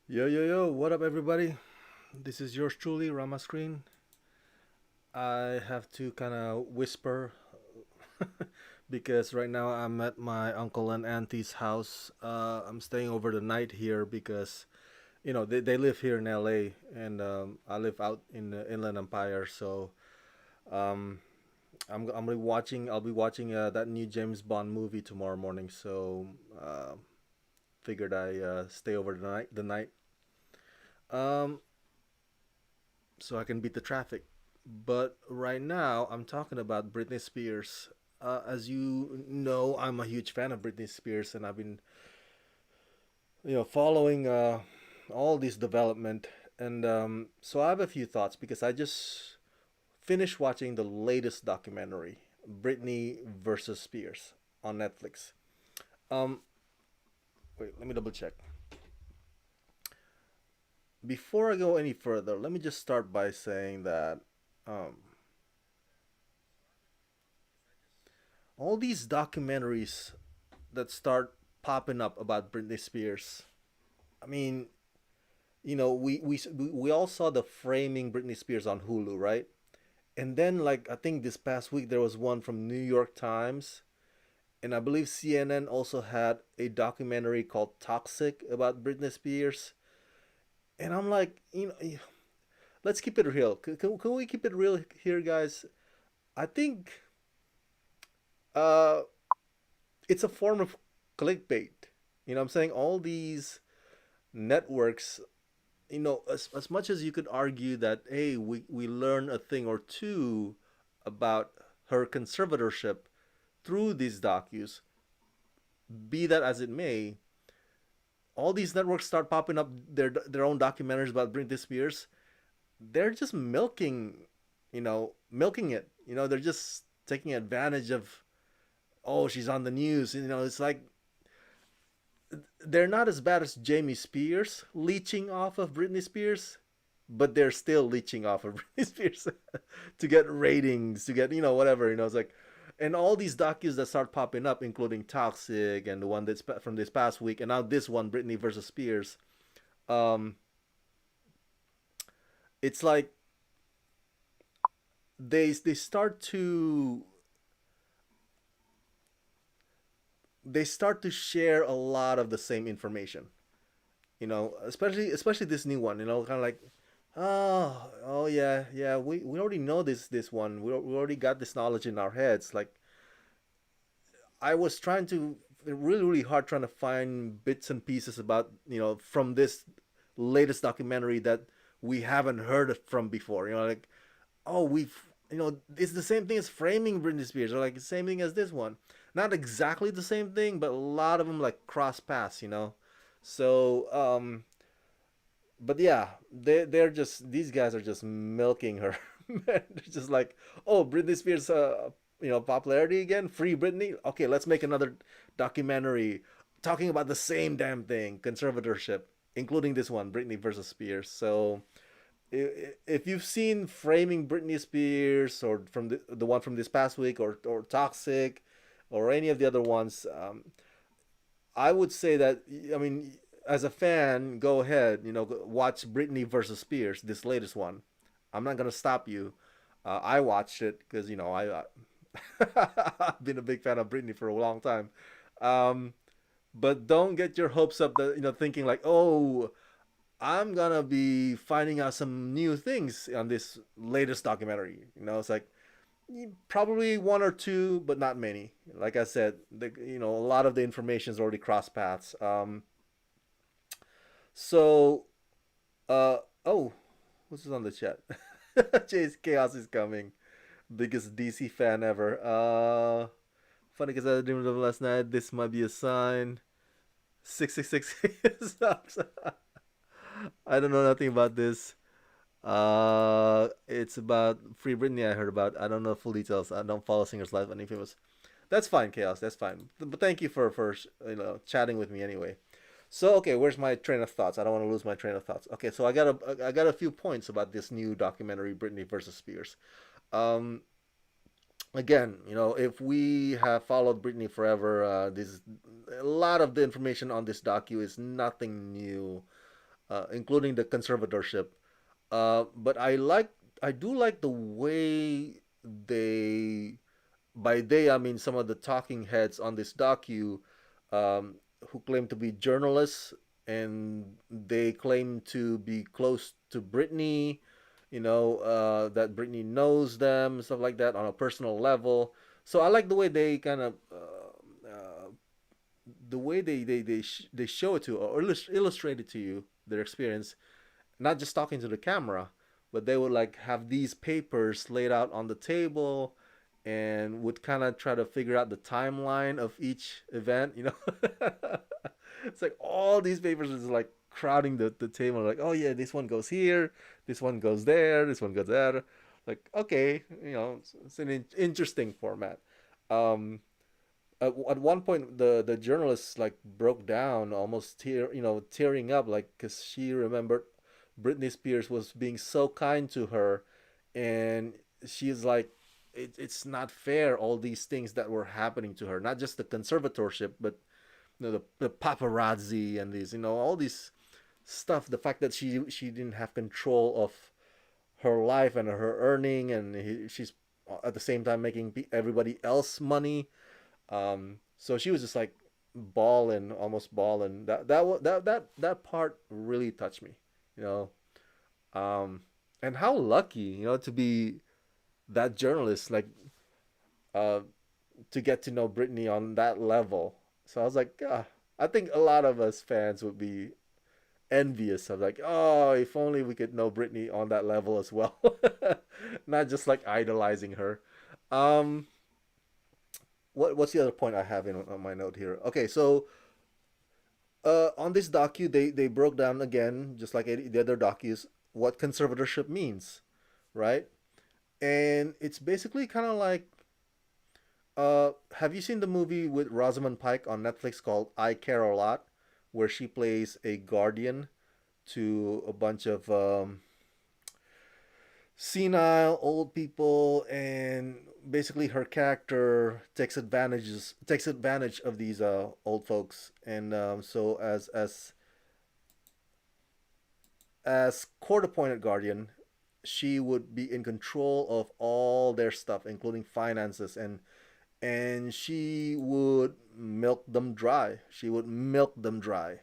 Yo, yo, yo, what up, everybody? This is yours truly, Rama Screen. I have to kind of whisper because right now I'm at my uncle and auntie's house. I'm staying over the night here because, they live here in LA and I live out in the Inland Empire. So um, I'll be watching that new James Bond movie tomorrow morning. So figured I stay over the night. Um, so I can beat the traffic. But right now, I'm talking about Britney Spears. As you know, I'm a huge fan of Britney Spears, and I've been, following all this development. And so I have a few thoughts because I just finished watching the latest documentary, Britney versus Spears, on Netflix. Um, Wait, let me double check. Before I go any further, let me just start by saying that um, all these documentaries that start popping up about Britney Spears. I mean, we all saw the Framing Britney Spears on Hulu, right? And then, like, I think this past week there was one from New York Times, and I believe CNN also had a documentary called Toxic about Britney Spears. And I'm like, let's keep it real. Can we keep it real here, guys? I think uh, it's a form of clickbait. You know what I'm saying? All these networks, as much as you could argue that, hey, we learn a thing or two about her conservatorship through these docus, be that as it may, all these networks start popping up their own documentaries about Britney Spears. They're just milking it. They're just taking advantage of, oh, she's on the news. It's like they're not as bad as Jamie Spears leeching off of Britney Spears, but they're still leeching off of Britney Spears to get ratings, to get whatever. It's like, and all these docus that start popping up, including Toxic and the one that's from this past week, and now this one, Britney versus Spears. Um, it's like they start to share a lot of the same information. Especially this new one. Kind of like, oh yeah, yeah. We already know this one. We already got this knowledge in our heads. Like I was trying to really hard trying to find bits and pieces about from this latest documentary that we haven't heard from before. Like, oh, it's the same thing as Framing Britney Spears, or like the same thing as this one. Not exactly the same thing, but a lot of them like cross paths. So but yeah, they're just, these guys are just milking her. They're just like, oh, Britney Spears, popularity again, free Britney. Okay, let's make another documentary talking about the same damn thing, conservatorship, including this one, Britney versus Spears. So if you've seen Framing Britney Spears, or from the one from this past week, or Toxic, or any of the other ones, I would say that, I mean, as a fan, go ahead, watch Britney versus Spears, this latest one. I'm not gonna stop you. I watched it because I've been a big fan of Britney for a long time. Um, but don't get your hopes up that thinking like, oh, I'm gonna be finding out some new things on this latest documentary. It's like probably one or two, but not many. Like I said, a lot of the information is already cross paths. So, uh, oh, what's this on the chat? Chase Chaos is coming. Biggest DC fan ever. Funny because I dreamed of last night. This might be a sign. 666 stops. I don't know nothing about this. It's about Free Britney. I heard about. I don't know full details. I don't follow singers live any famous. That's fine, Chaos. That's fine. But thank you for chatting with me anyway. So okay, where's my train of thoughts? I don't want to lose my train of thoughts. Okay, so I got a few points about this new documentary, Britney versus Spears. Um, Again, if we have followed Britney forever, this a lot of the information on this docu is nothing new. including the conservatorship. But I do like the way they, by they I mean some of the talking heads on this docu, um, who claim to be journalists, and they claim to be close to Britney, that Britney knows them, stuff like that on a personal level. So I like the way they kind of the way they show it to, or illustrate it to you, their experience, not just talking to the camera, but they would like have these papers laid out on the table, and would kind of try to figure out the timeline of each event. It's like all these papers is like crowding the table, like, oh yeah, this one goes here, this one goes there, this one goes there. Like, okay, it's an interesting format. um at one point, the journalist like broke down, almost tearing up, like, because she remembered Britney Spears was being so kind to her, and she's like, it's not fair, all these things that were happening to her, not just the conservatorship, but the paparazzi and these, all these stuff, the fact that she didn't have control of her life and her earning, and she's at the same time making everybody else money. So she was just like balling, almost balling. That part really touched me, you know. And how lucky, to be that journalist, like, uh, to get to know Britney on that level. So I was like, I think a lot of us fans would be envious of, like, oh, if only we could know Britney on that level as well, not just like idolizing her. Um, what's the other point I have on my note here? Okay, so on this docu, they broke down again, just like the other docus, what conservatorship means, right? And it's basically kind of like, have you seen the movie with Rosamund Pike on Netflix called I Care a Lot, where she plays a guardian to a bunch of senile old people, and basically her character takes advantage of these old folks, and so as court appointed guardian, she would be in control of all their stuff, including finances, and she would milk them dry. She would milk them dry.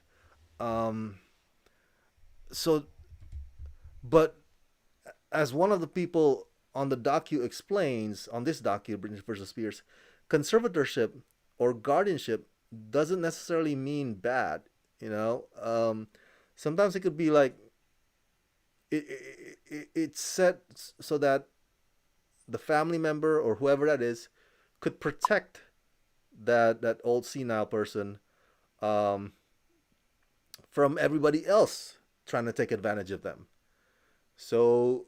Um, so, but as one of the people on the docu explains, on this docu, Britney versus Spears, conservatorship or guardianship doesn't necessarily mean bad. Sometimes it could be like, it's set so that the family member or whoever that is could protect that old senile person, um, from everybody else trying to take advantage of them. So,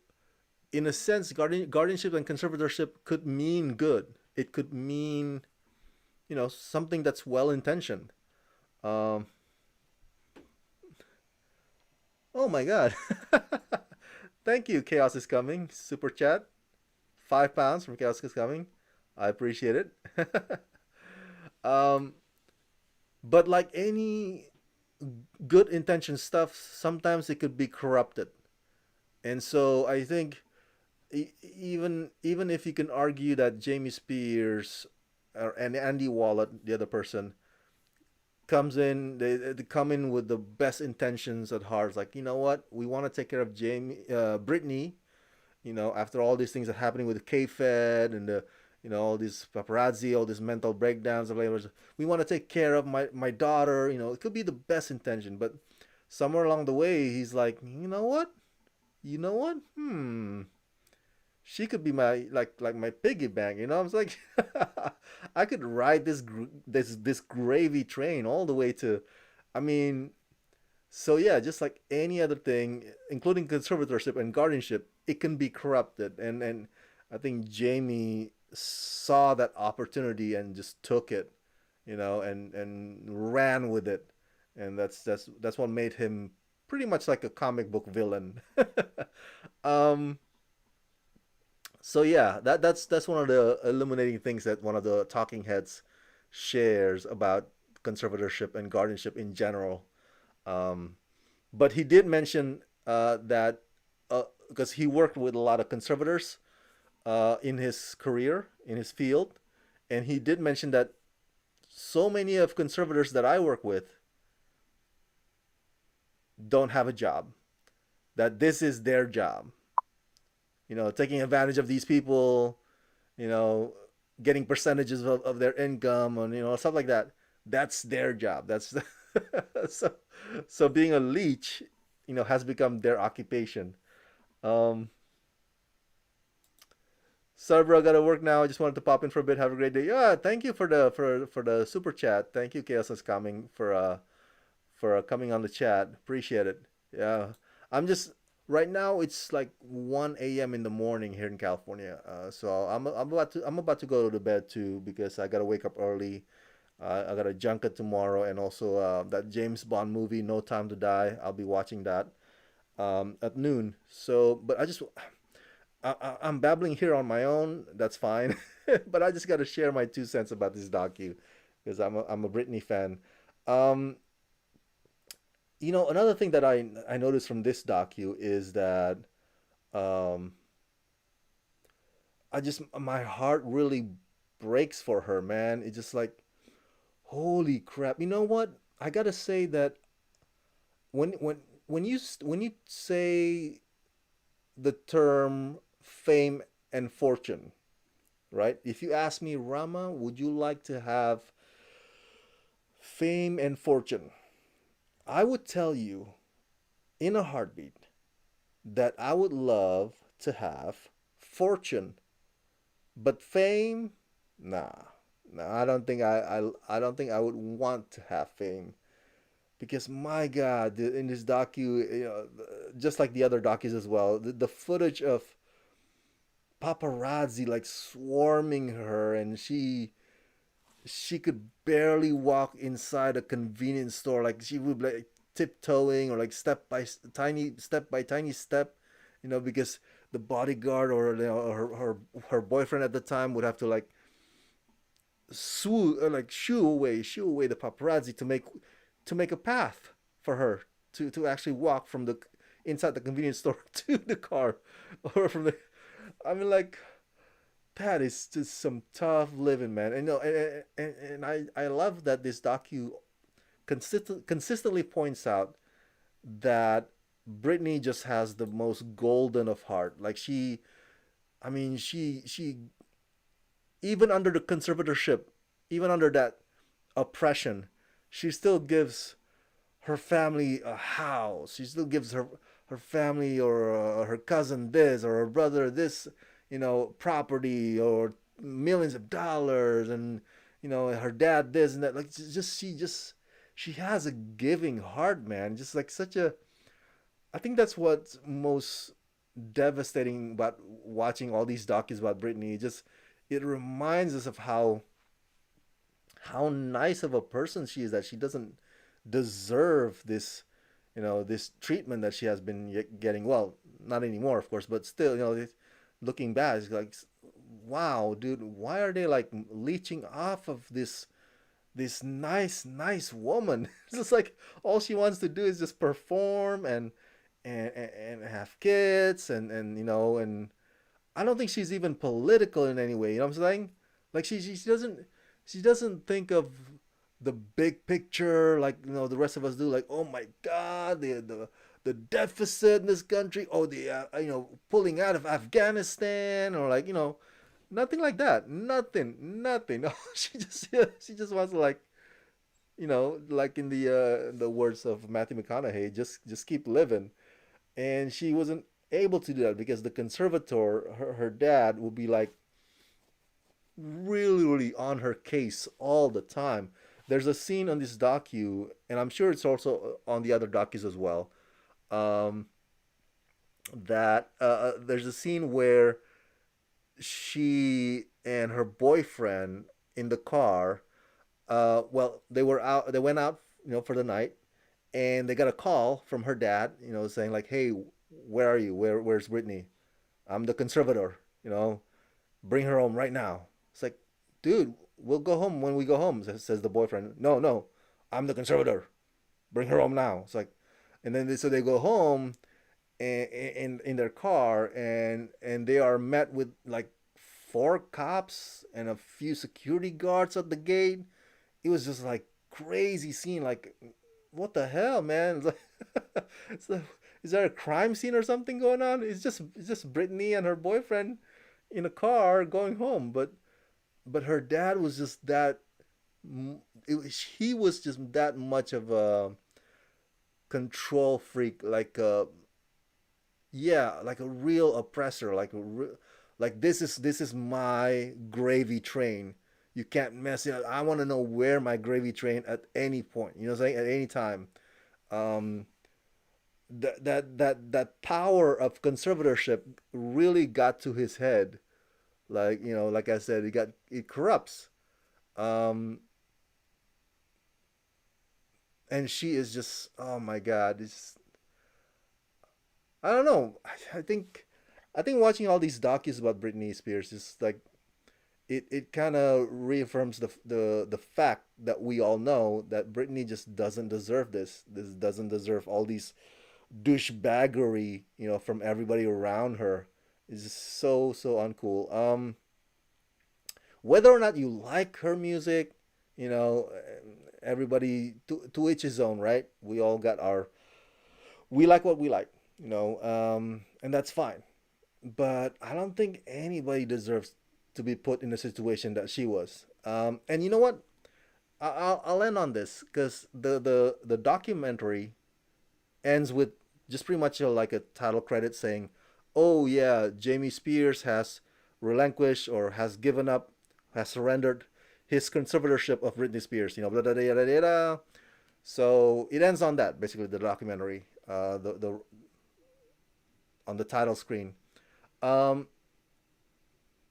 in a sense, guardianship and conservatorship could mean good. It could mean, something that's well intentioned. Um, oh my God! Thank you, Chaos is Coming super chat. £5 from Chaos is Coming. I appreciate it. um, but like any good intention stuff, sometimes it could be corrupted, and so I think, even if you can argue that Jamie Spears and Andy Wallet, the other person, comes in, they come in with the best intentions at heart. Like, you know what, we want to take care of Britney. After all these things that are happening with the K-Fed and the, all these paparazzi, all these mental breakdowns of labor. We want to take care of my daughter. It could be the best intention, but somewhere along the way, he's like, you know what? She could be my, like my piggy bank. I was like, I could ride this gravy train all the way to, I mean, so yeah, just like any other thing, including conservatorship and guardianship, it can be corrupted, and I think Jamie saw that opportunity and just took it, and ran with it, and that's what made him pretty much like a comic book villain. um, so yeah, that's one of the illuminating things that one of the talking heads shares about conservatorship and guardianship in general. Um, But he did mention that because he worked with a lot of conservators in his career, in his field, and he did mention that so many of conservators that I work with don't have a job. That this is their job. Taking advantage of these people, you know, getting percentages of their income and stuff like that. That's their job. That's so so being a leech, has become their occupation. Um, Sorry, bro, I gotta work now. I just wanted to pop in for a bit. Have a great day. Yeah, thank you for the super chat. Thank you, Chaos is coming for coming on the chat. Appreciate it. Yeah, I'm just right now. It's like 1 a.m. in the morning here in California. So I'm about to go to bed too because I gotta wake up early. I got a junket tomorrow, and also that James Bond movie, No Time to Die. I'll be watching that at noon. So, but I'm babbling here on my own. That's fine, but I just got to share my 2 cents about this docu because I'm a Britney fan. Um, Another thing that I noticed from this docu is that um, I just my heart really breaks for her, man. It's just like holy crap. You know what? I gotta say that when you say the term fame and fortune, right? If you ask me, Rama, would you like to have fame and fortune? I would tell you in a heartbeat that I would love to have fortune, but fame, nah, nah. I don't think I would want to have fame because my God, in this docu, just like the other docus as well, the footage of paparazzi like swarming her, and she could barely walk inside a convenience store. Like she would be like tiptoeing or like step by tiny step, because the bodyguard or her boyfriend at the time would have to like shoo away the paparazzi to make a path for her to actually walk from the inside the convenience store to the car, or from the. I mean, like that is just some tough living, man. And I love that this docu consistently points out that Britney just has the most golden of heart. Like I mean, she even under the conservatorship, even under that oppression, she still gives her family a house. She still gives her family or her cousin this or her brother this, property or millions of dollars, and her dad this and that. Like she has a giving heart, man. Just like such a. I think that's what's most devastating about watching all these docus about Britney. Just it reminds us of how nice of a person she is, that she doesn't deserve this treatment that she has been getting. Well, not anymore, of course, but still, looking back, it's like, wow, dude, why are they like leeching off of this nice woman? It's just like all she wants to do is just perform and have kids, and I don't think she's even political in any way. You know what I'm saying? Like she doesn't think of the big picture like the rest of us do. Like, oh my God, the deficit in this country. Oh, the pulling out of Afghanistan, or like nothing like that. Nothing. No, she just wants to like like in the words of Matthew McConaughey, just keep living. And she wasn't able to do that because the conservator, her dad, would be like really on her case all the time. There's a scene on this docu, and I'm sure it's also on the other docus as well. Um, that there's a scene where she and her boyfriend in the car. Well, they went out, for the night, and they got a call from her dad, saying like, "Hey, where are you? Where's Brittany? I'm the conservator. Bring her home right now." It's like, dude, we'll go home when we go home, says the boyfriend. No, no, I'm the conservator. Bring her home now. It's like, And then so they go home and in their car, and they are met with like four cops and a few security guards at the gate. It was just like crazy scene. Like, what the hell, man? It's like, it's like, is there a crime scene or something going on? It's just Brittany and her boyfriend in a car going home, but her dad was just that. He was just that much of a control freak, like yeah, like a real oppressor, like this is my gravy train. You can't mess it up. I want to know where my gravy train at any point. You know what I'm saying? At any time. Um, that power of conservatorship really got to his head. Like, like I said, it corrupts. Um, and she is just, oh my god, it's, I don't know. I think watching all these docus about Britney Spears is like, it kind of reaffirms the fact that we all know that Britney just doesn't deserve this. This doesn't deserve all these douchebaggery, from everybody around her. It's just so uncool. Whether or not you like her music, you know, everybody to each his own, right? We like what we like, and that's fine. But I don't think anybody deserves to be put in a situation that she was. And you know what? I'll end on this because the documentary ends with just pretty much like a title credit saying, "Oh yeah, Jamie Spears has relinquished or has given up, has surrendered his conservatorship of Britney Spears." Blah, blah, blah, blah, blah, blah. So it ends on that, basically the documentary, the on the title screen. Um,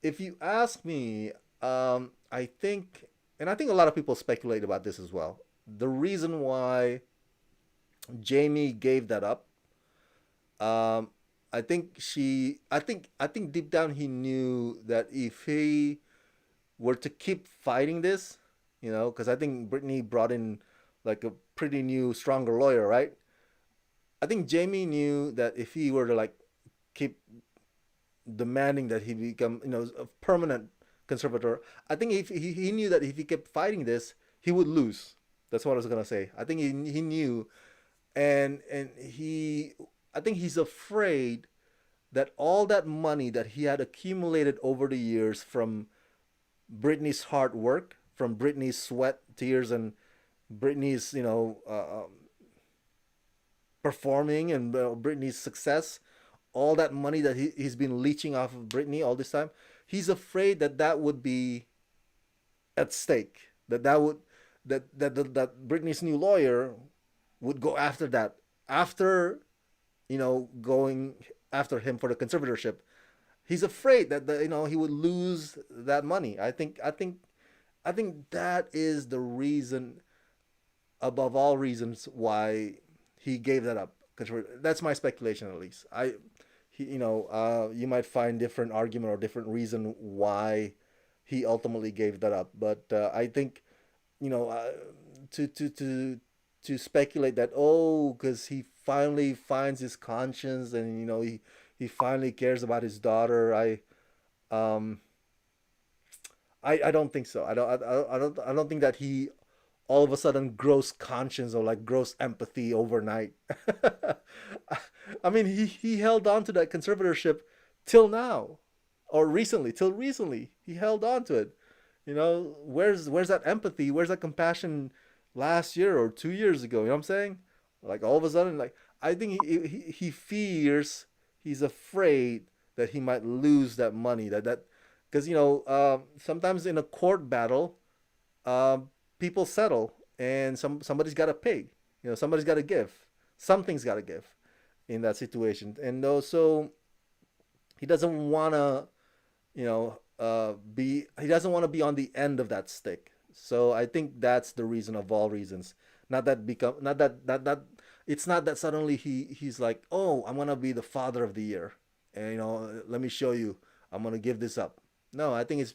if you ask me, I think, and I think a lot of people speculate about this as well. The reason why Jamie gave that up, um, I think deep down he knew that if he were to keep fighting this, because I think Brittany brought in like a pretty new, stronger lawyer, right? I think Jamie knew that if he were to like keep demanding that he become, a permanent conservator, I think if he knew that if he kept fighting this, he would lose. That's what I was gonna say. I think he knew, and I think he's afraid that all that money that he had accumulated over the years from Britney's hard work, from Britney's sweat, tears, and Britney's performing, and Britney's success, all that money that he's been leeching off of Britney all this time, he's afraid that that would be at stake. That Britney's new lawyer would go after that, after going after him for the conservatorship. He's afraid that he would lose that money. I think that is the reason, above all reasons, why he gave that up. That's my speculation, at least. You might find different argument or different reason why he ultimately gave that up. But I think, you know, uh, to speculate that, oh, because he finally finds his conscience, and he finally cares about his daughter. Um I don't think so. I don't think that he all of a sudden grows conscience or like grows empathy overnight. I mean, he held on to that conservatorship till now, or recently, till recently, he held on to it. Where's that empathy? Where's that compassion last year or 2 years ago? You know what I'm saying? Like all of a sudden, like I think he fears, he's afraid that he might lose that money. That because sometimes in a court battle, people settle, and somebody's got to pay. Somebody's got to give. Something's got to give in that situation, and also he doesn't want to, be. He doesn't want to be on the end of that stick. So I think that's the reason of all reasons. Not that it's not that suddenly he's like, oh, I'm gonna be the father of the year, and let me show you, I'm gonna give this up. No, I think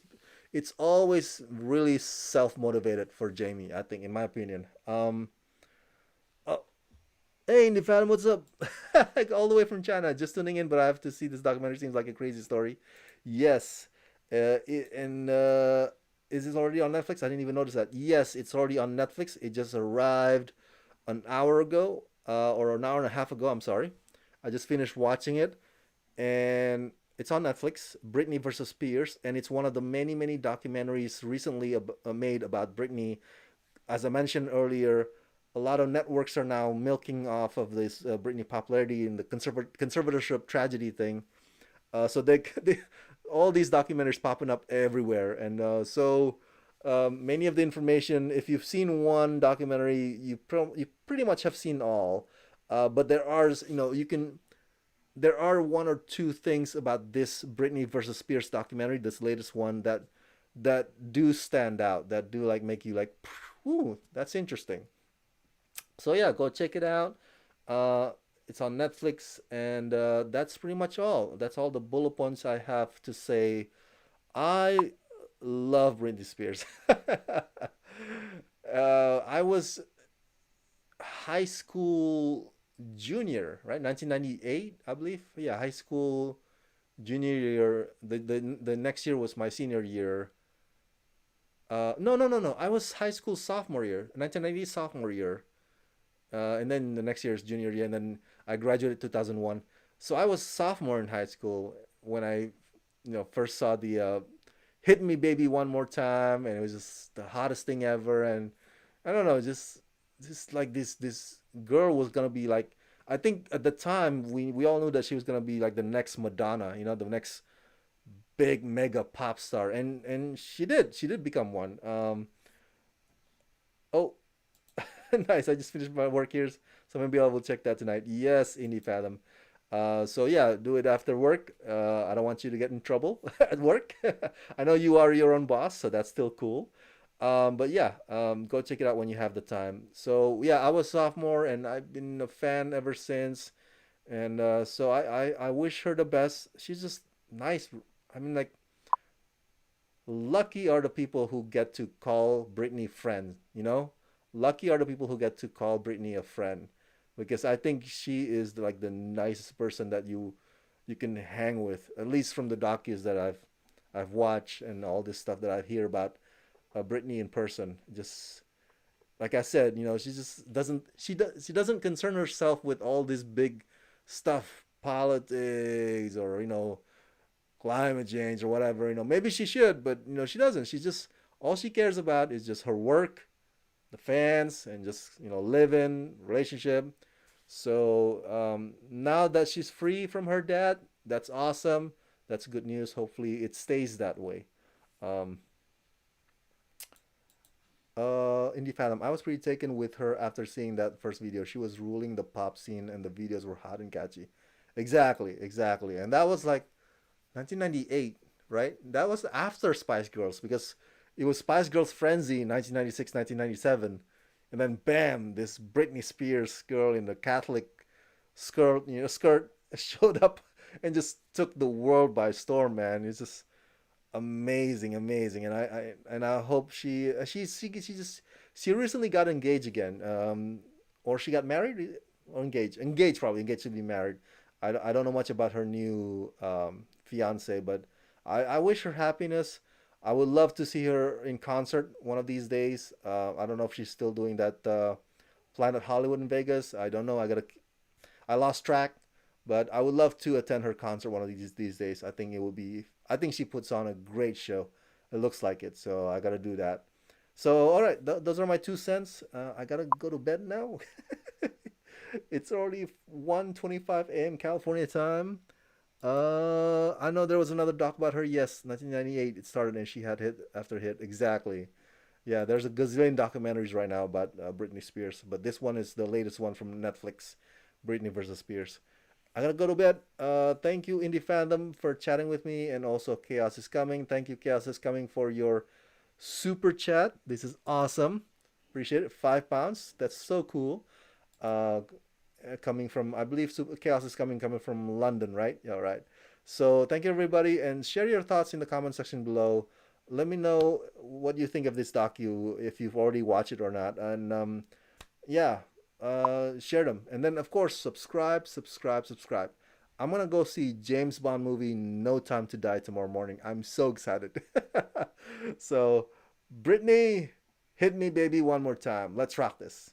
it's always really self motivated for Jamie. I think, in my opinion. Uh, Hey, Nifan, what's up? Like, all the way from China, just tuning in, but I have to see this documentary. Seems like a crazy story. Yes. And is this already on Netflix? I didn't even notice that. Yes, it's already on Netflix. It just arrived an hour ago, or an hour and a half ago. I'm sorry. I just finished watching it, and it's on Netflix. Britney versus Spears, and it's one of the many, many documentaries recently made about Britney. As I mentioned earlier, a lot of networks are now milking off of this Britney popularity and the conservatorship tragedy thing. So they all these documentaries popping up everywhere, and many of the information. If you've seen one documentary, you pretty much have seen all. But there are, there are one or two things about this Britney versus Spears documentary, this latest one, that do stand out, that do like make you like, ooh, that's interesting. So yeah, go check it out. Uh, it's on Netflix, and that's pretty much all. That's all the bullet points I have to say. I love Britney Spears. I was high school junior, right? 1998, I believe. Yeah, high school junior year. The next year was my senior year. No, no, no, no. I was high school sophomore year, 1990 sophomore year. And then the next year is junior year, and then I graduated 2001. So I was sophomore in high school when I, first saw the "Hit Me, Baby, One More Time," and it was just the hottest thing ever. And I don't know, just like this girl was gonna be like. I think at the time we all knew that she was gonna be like the next Madonna, the next big mega pop star, and she did become one. Oh, nice. I just finished my work here, so maybe I will check that tonight. Yes, Indie Fathom. So yeah, do it after work. I don't want you to get in trouble at work. I know you are your own boss, so that's still cool. But yeah, go check it out when you have the time. So yeah, I was sophomore, and I've been a fan ever since. And so I wish her the best. She's just nice. I mean, like, lucky are the people who get to call Britney friend, Lucky are the people who get to call Britney a friend, because I think she is like the nicest person that you can hang with, at least from the docus that I've watched and all this stuff that I hear about Britney in person. Just like I said, she just doesn't concern herself with all this big stuff, politics, or climate change or whatever. Maybe she should, but she doesn't. She just all she cares about is just her work, the fans, and just living relationship. So now that she's free from her dad, that's awesome. That's good news. Hopefully, it stays that way. Um, Indie Phantom, I was pretty taken with her after seeing that first video. She was ruling the pop scene, and the videos were hot and catchy. Exactly, exactly. And that was like 1998, right? That was after Spice Girls, because it was Spice Girls Frenzy in 1996, 1997. And then bam, this Britney Spears girl in the Catholic skirt showed up and just took the world by storm, man. It's just amazing, amazing. And I hope she recently got engaged again. Or she got married or engaged, probably engaged to be married. I don't know much about her new fiance, but I wish her happiness. I would love to see her in concert one of these days. I don't know if she's still doing that Planet Hollywood in Vegas. I don't know. I lost track, but I would love to attend her concert one of these days. I think it would be. I think she puts on a great show. It looks like it, so I gotta do that. So all right, those are my 2 cents. I gotta go to bed now. It's already 1:25 a.m. California time. I know there was another doc about her. Yes, 1998 it started, and she had hit after hit. Exactly. Yeah, there's a gazillion documentaries right now about Britney Spears, but this one is the latest one from Netflix, Britney versus Spears. I gotta go to bed. Thank you, Indie Fandom, for chatting with me, and also Chaos is Coming. Thank you, Chaos is Coming, for your super chat. This is awesome. Appreciate it. £5. That's so cool. Uh, Coming from, I believe, Chaos is coming from London, right? Yeah, right. So thank you, everybody, and share your thoughts in the comment section below. Let me know what you think of this docu, if you've already watched it or not. And yeah, share them, and then of course subscribe, subscribe, subscribe. I'm gonna go see James Bond movie No Time to Die tomorrow morning. I'm so excited. So, Brittany, hit me, baby, one more time. Let's rock this.